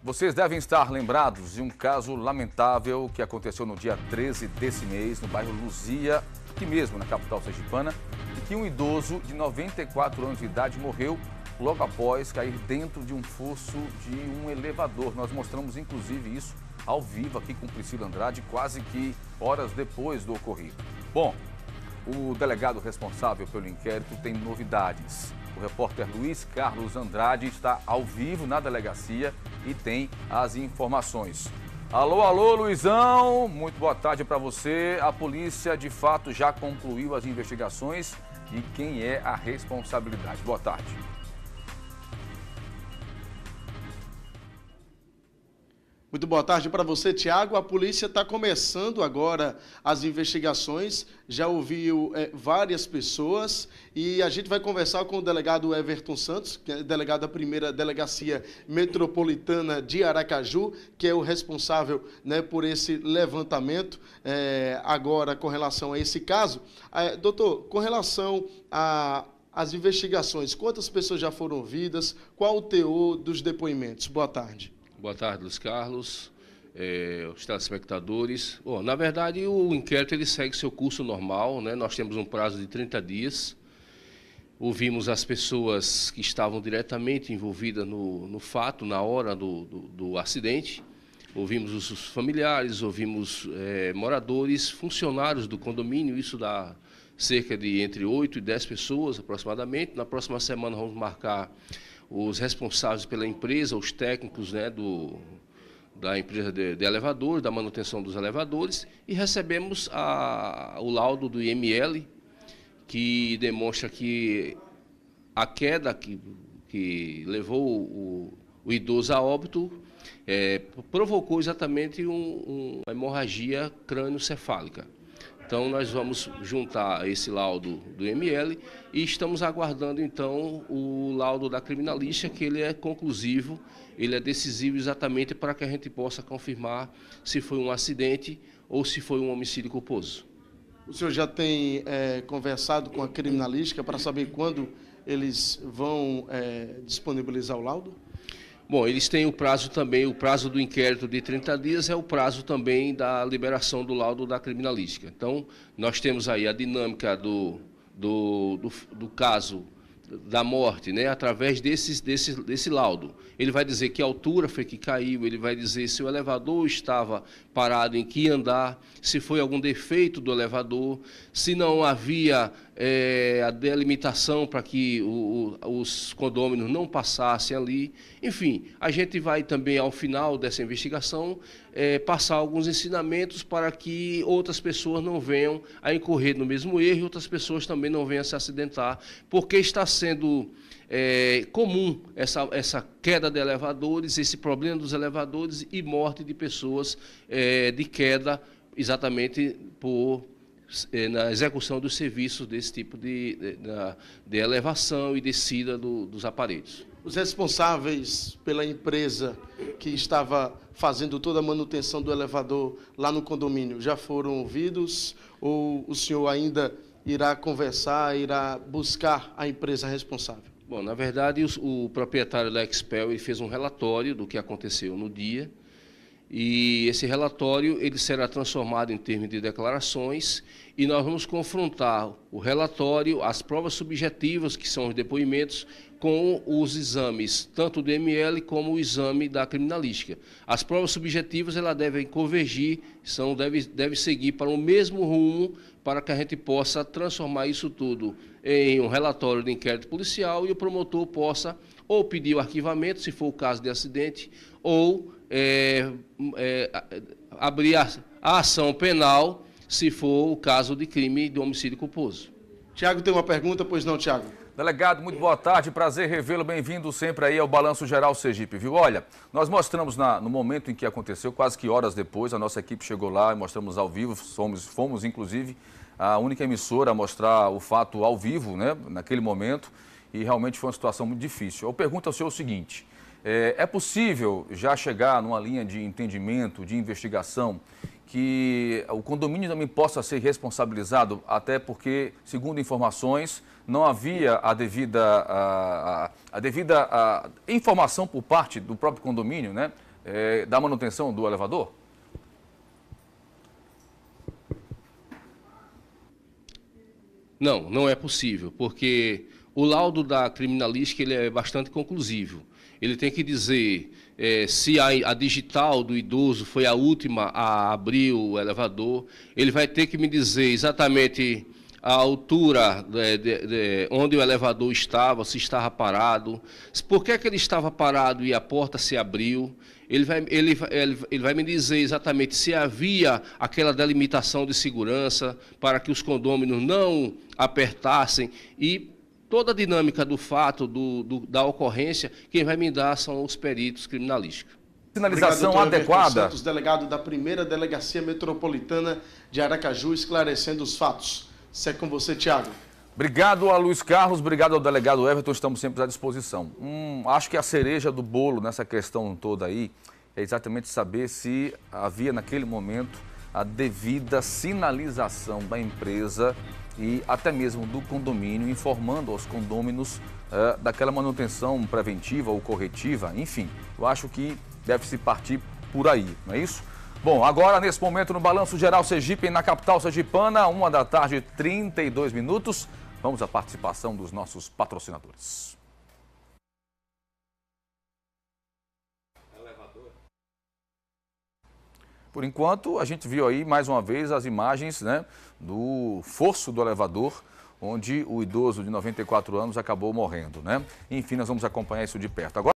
Vocês devem estar lembrados de um caso lamentável que aconteceu no dia 13 desse mês, no bairro Luzia, aqui mesmo na capital sergipana, e que um idoso de 94 anos de idade morreu logo após cair dentro de um fosso de um elevador. Nós mostramos inclusive isso ao vivo aqui com Priscila Andrade, quase que horas depois do ocorrido. Bom, o delegado responsável pelo inquérito tem novidades. O repórter Luiz Carlos Andrade está ao vivo na delegacia e tem as informações. Alô, alô, Luizão, muito boa tarde para você. A polícia, de fato, já concluiu as investigações de quem é a responsabilidade. Boa tarde. Muito boa tarde para você, Tiago. A polícia está começando agora as investigações, já ouviu várias pessoas e a gente vai conversar com o delegado Everton Santos, que é delegado da primeira delegacia metropolitana de Aracaju, que é o responsável, né, por esse levantamento agora com relação a esse caso. Doutor, com relação às investigações, quantas pessoas já foram ouvidas, qual o teor dos depoimentos? Boa tarde. Boa tarde, Luiz Carlos, os telespectadores. Bom, na verdade, o inquérito ele segue seu curso normal, né? Nós temos um prazo de 30 dias. Ouvimos as pessoas que estavam diretamente envolvidas no fato, na hora do acidente. Ouvimos os familiares, ouvimos moradores, funcionários do condomínio, isso dá cerca de entre 8 e 10 pessoas aproximadamente. Na próxima semana vamos marcar os responsáveis pela empresa, os técnicos, né, da empresa de elevadores, da manutenção dos elevadores, e recebemos o laudo do IML, que demonstra que a queda que levou o idoso a óbito provocou exatamente uma hemorragia crânioencefálica. Então, nós vamos juntar esse laudo do IML e estamos aguardando, então, o laudo da criminalística, que ele é conclusivo, ele é decisivo exatamente para que a gente possa confirmar se foi um acidente ou se foi um homicídio culposo. O senhor já tem conversado com a criminalística para saber quando eles vão disponibilizar o laudo? Bom, eles têm o prazo também, o prazo do inquérito de 30 dias é o prazo também da liberação do laudo da criminalística. Então, nós temos aí a dinâmica do caso da morte, né, através desse laudo. Ele vai dizer que altura foi que caiu, ele vai dizer se o elevador estava parado em que andar, se foi algum defeito do elevador, se não havia a delimitação para que os condôminos não passassem ali. Enfim, a gente vai também, ao final dessa investigação, passar alguns ensinamentos para que outras pessoas não venham a incorrer no mesmo erro e outras pessoas também não venham a se acidentar, porque está sendo comum essa queda de elevadores, esse problema dos elevadores e morte de pessoas de queda exatamente na execução dos serviços desse tipo de elevação e descida dos aparelhos. Os responsáveis pela empresa que estava fazendo toda a manutenção do elevador lá no condomínio já foram ouvidos ou o senhor ainda irá conversar, irá buscar a empresa responsável? Bom, na verdade, o proprietário da Expel ele fez um relatório do que aconteceu no dia e esse relatório ele será transformado em termos de declarações e nós vamos confrontar o relatório, as provas subjetivas, que são os depoimentos, com os exames, tanto do ML como o exame da criminalística. As provas subjetivas elas devem convergir, devem seguir para o mesmo rumo, para que a gente possa transformar isso tudo em um relatório de inquérito policial e o promotor possa ou pedir o arquivamento, se for o caso de acidente, ou abrir a ação penal, se for o caso de crime de homicídio culposo. Tiago tem uma pergunta, pois não, Tiago? Delegado, muito boa tarde, prazer revê-lo, bem-vindo sempre aí ao Balanço Geral Sergipe, viu? Olha, nós mostramos no momento em que aconteceu, quase que horas depois, a nossa equipe chegou lá e mostramos ao vivo, fomos inclusive a única emissora a mostrar o fato ao vivo, né, naquele momento, e realmente foi uma situação muito difícil. Eu pergunto ao senhor o seguinte, é possível já chegar numa linha de entendimento, de investigação, que o condomínio também possa ser responsabilizado, até porque, segundo informações, não havia a devida informação por parte do próprio condomínio, né? da manutenção do elevador? Não, não é possível, porque o laudo da criminalística ele é bastante conclusivo. Ele tem que dizer se a digital do idoso foi a última a abrir o elevador. Ele vai ter que me dizer exatamente a altura onde o elevador estava, se estava parado, por que ele estava parado e a porta se abriu. Ele vai me dizer exatamente se havia aquela delimitação de segurança para que os condôminos não apertassem e toda a dinâmica do fato, da ocorrência, quem vai me dar são os peritos criminalísticos. Sinalização Obrigado, adequada. Santos, delegado da 1ª Delegacia Metropolitana de Aracaju, esclarecendo os fatos. Segue com você, Tiago. Obrigado a Luiz Carlos, obrigado ao delegado Everton, estamos sempre à disposição. Acho que a cereja do bolo nessa questão toda aí é exatamente saber se havia naquele momento a devida sinalização da empresa e até mesmo do condomínio, informando aos condôminos daquela manutenção preventiva ou corretiva, enfim. Eu acho que deve-se partir por aí, não é isso? Bom, agora nesse momento no Balanço Geral Sergipe, na capital sergipana, 1h32, vamos à participação dos nossos patrocinadores. Por enquanto, a gente viu aí mais uma vez as imagens, né, do fosso do elevador, onde o idoso de 94 anos acabou morrendo, né? Enfim, nós vamos acompanhar isso de perto. Agora